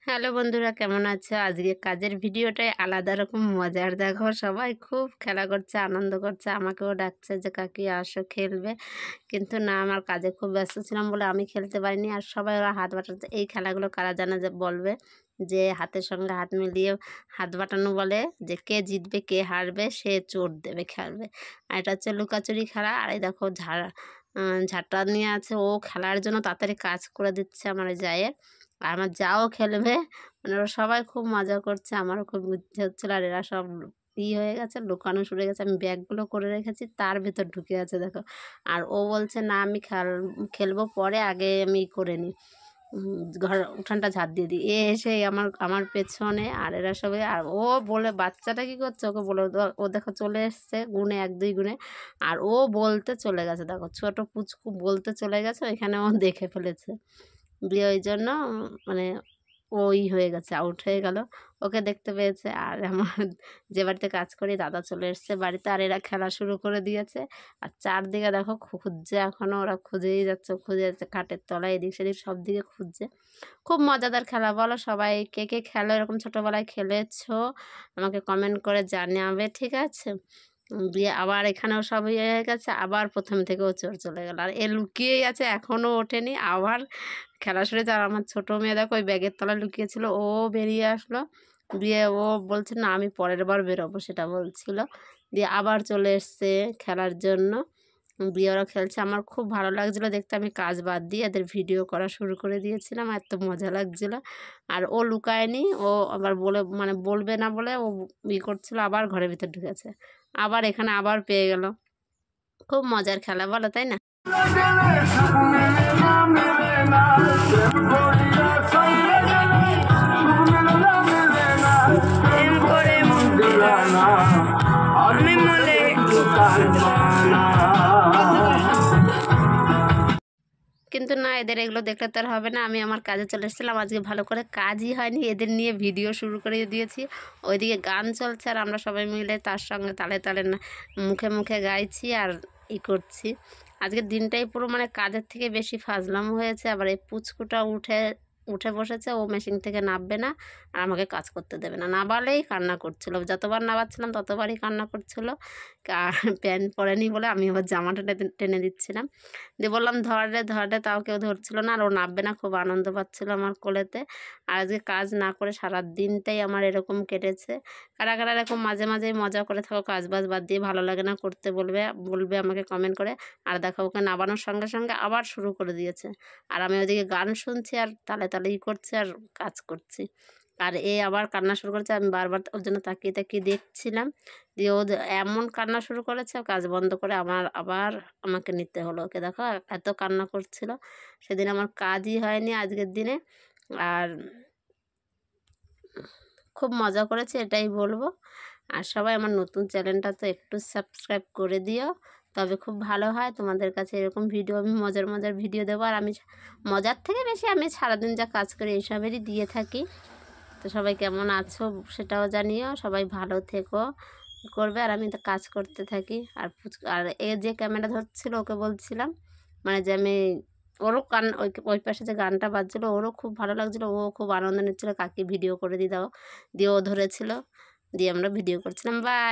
Hello বন্ধুরা, কেমন আছো? আজকে কাজের ভিডিওটাই আলাদা রকম মজার। দেখো সবাই খুব খেলা করছে, আনন্দ করছে, আমাকেও ডাকছে যে কাকি আসো খেলবে, কিন্তু না, আমার কাজে খুব ব্যস্ত ছিলাম বলে আমি খেলতে পারিনি। আর সবাই ওরা হাত বাটাতে, এই খেলাগুলো কারা জানা যে বলবে, যে হাতের সঙ্গে হাত মিলিয়ে হাত বাটানো বলে, যে কে জিতবে কে হারবে সে চোট দেবে খেলবে। আর এটা হচ্ছে লুকাচুরি খেলা। আর এই দেখো ঝাঁটা নিয়ে আছে, ও খেলার জন্য তাড়াতাড়ি কাজ করে দিচ্ছে আমার জায়ের। আর আমার যাও খেলবে, মানে ওরা সবাই খুব মজা করছে, আমারও খুব ইচ্ছে হচ্ছিলো। আর এরা সব হয়ে গেছে, লুকানো শুরু হয়ে গেছে। আমি ব্যাগগুলো করে রেখেছি, তার ভেতর ঢুকে আছে দেখো। আর ও বলছে না আমি খেলবো পরে, আগে আমি করে নিই, ঘর উঠানটা ঝাড় দিয়ে দিই। এসে আমার আমার পেছনে, আর এরা সবাই। আর ও বলে, বাচ্চাটা কী করছে, ওকে বলে, ও দেখো চলে এসছে গুনে 1 2 গুনে। আর ও বলতে চলে গেছে, দেখো ছোট পুচকু বলতে চলে গেছে, ওইখানে ও দেখে ফেলেছে দিয়ে, ওই জন্য মানে ওই হয়ে গেছে, আউট হয়ে গেল। ওকে দেখতে পেয়েছে। আর আমার যে বাড়িতে কাজ করি দাদা চলে এসছে বাড়িতে, আর এরা খেলা শুরু করে দিয়েছে। আর চারদিকে দেখো খুঁজছে, এখনও ওরা খুঁজেই যাচ্ছে, খুঁজে যাচ্ছে খাটের তলায়, এদিক সেদিক সব দিকে খুঁজছে। খুব মজাদার খেলা। বলো সবাই কে কে খেলো, এরকম ছোটোবেলায় খেলেছো আমাকে কমেন্ট করে জানাবে, ঠিক আছে? দিয়ে আবার এখানেও সব হয়ে গেছে, আবার প্রথম থেকে ও চোর চলে গেল। আর এ লুকিয়েই আছে, এখনও ওঠেনি, আবার খেলা শুরু হয়েছে। আর আমার ছোটো মেয়ে দেখো ওই ব্যাগের তলায় লুকিয়েছিল, ও বেরিয়ে আসলো। দিয়ে ও বলছে না আমি পরের বার বেরোবো, সেটা বলছিল। দিয়ে আবার চলে এসছে খেলার জন্য। দিয়ে ওরা খেলছে, আমার খুব ভালো লাগছিলো দেখতে। আমি কাজ বাদ দিয়ে এদের ভিডিও করা শুরু করে দিয়েছিলাম, এত মজা লাগছিলো। আর ও লুকায়নি, ও আবার মানে বলবে না বলে ও করছিল, আবার ঘরের ভিতর ঢুকেছে, আবার এখানে আবার পেয়ে গেল। খুব মজার খেলা, বলো তাই না? কিন্তু না, এদের এগুলো দেখলে তো আর হবে না। আমি আমার কাজে চলে এসেছিলাম, আজকে ভালো করে কাজই হয়নি, এদের নিয়ে ভিডিও শুরু করে দিয়েছি। ওইদিকে গান চলছে, আর আমরা সবাই মিলে তার সঙ্গে তালে তালে না মুখে মুখে গাইছি আর করছি। আজকের দিনটাই পুরো মানে কাজের থেকে বেশি ফাজলাম হয়েছে। আবার এই পুচকুটা উঠে উঠে বসেছে, ও মেশিন থেকে নামবে না, আর আমাকে কাজ করতে দেবে না। নাবালেই কান্না করছিল, যতবার নাবাচ্ছিলাম ততবারই কান্না করছিল। প্যান্ট পরেনি বলে আমি আবার জামাটা টেনে দিচ্ছিলাম, দিয়ে বললাম ধরে ধরে, তাও কেউ ধরছিল না। আর ও নামবে না, খুব আনন্দ পাচ্ছিল আমার কোলেতে। আর আজকে কাজ না করে সারা দিনটাই আমার এরকম কেটেছে। কারা কারা এরকম মাঝে মাঝে মজা করে থাকো, কাজ বাজ বাদ দিয়ে, ভালো লাগে না করতে, বলবে আমাকে কমেন্ট করে। আর দেখো ওকে নামানোর সঙ্গে সঙ্গে আবার শুরু করে দিয়েছে। আর আমি ওদিকে গান শুনছি আর তালে তালে করছি আর কাজ করছি। আর এ আবার কান্না শুরু করেছে, আমি বারবার ওর জন্য তাকিয়ে তাকিয়ে দেখছিলাম। দিয়ে ও এমন কান্না শুরু করেছে, কাজ বন্ধ করে আবার আমাকে নিতে হলো ওকে। দেখো এত কান্না করছিল, সেদিন আমার কাজই হয়নি আজকের দিনে। আর খুব মজা করেছে, এটাই বলবো। আর সবাই আমার নতুন চ্যানেলটা তো একটু সাবস্ক্রাইব করে দিও, তবে খুব ভালো হয়। তোমাদের কাছে এরকম ভিডিও আমি মজার মজার ভিডিও দেবো। আর আমি মজার থেকে বেশি আমি সারাদিন যা কাজ করি এইসবেরই দিয়ে থাকি। তো সবাই কেমন আছো সেটাও জানিও, সবাই ভালো থেকো করবে। আর আমি তো কাজ করতে থাকি। আর এ যে ক্যামেরা ধরছিল ওকে বলছিলাম, মানে যে আমি ওরও ওই পাশে যে গানটা বাজছিলো ওরও খুব ভালো লাগছিলো, ও খুব আনন্দ নিচ্ছিলো, কাকি ভিডিও করে দাও, দিয়ে ও ধরেছিল, দিয়ে আমরা ভিডিও করছিলাম। বাই।